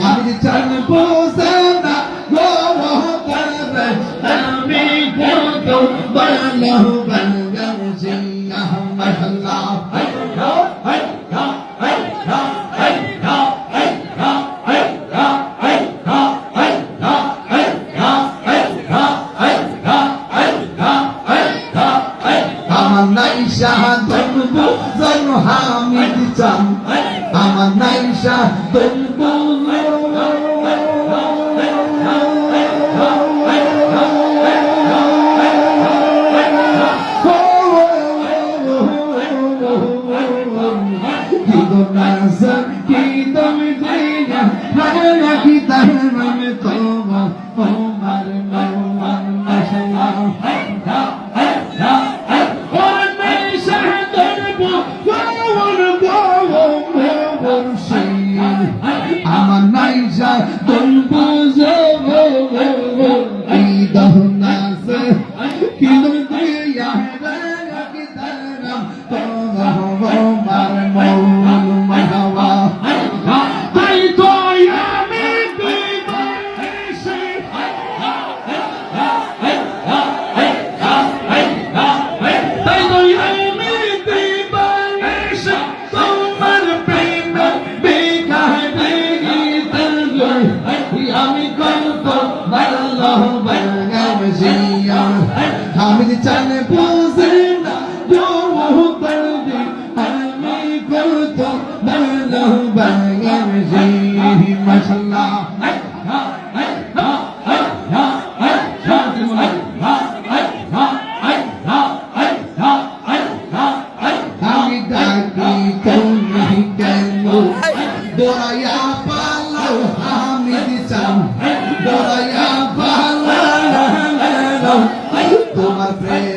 আমি চান বসে না গো করে আমি কত ভালো বাংলাদেশি আল্লাহ আমার নাই শাহাদত বুঝন হামিদ চান আমার নাই শাহাদত আমার নাইজা দলবো যাবো এই দহনাসে কিলো দিয়া রে কি তারাম তো মার মৌল মাহাওয়া তাই তো আমি বিদেশে তাই তো আমি বিদেশে তোমার প্রেমে আমি কত ভালো বাংলাদেশি আমি চান বুঝে না আমি কত ভালো বাংলাদেশি মাশাআল্লাহ আমি ডাকি তুমি কেন দয়া পালো হামিদ চান দয়া পালো তোমার প্রেম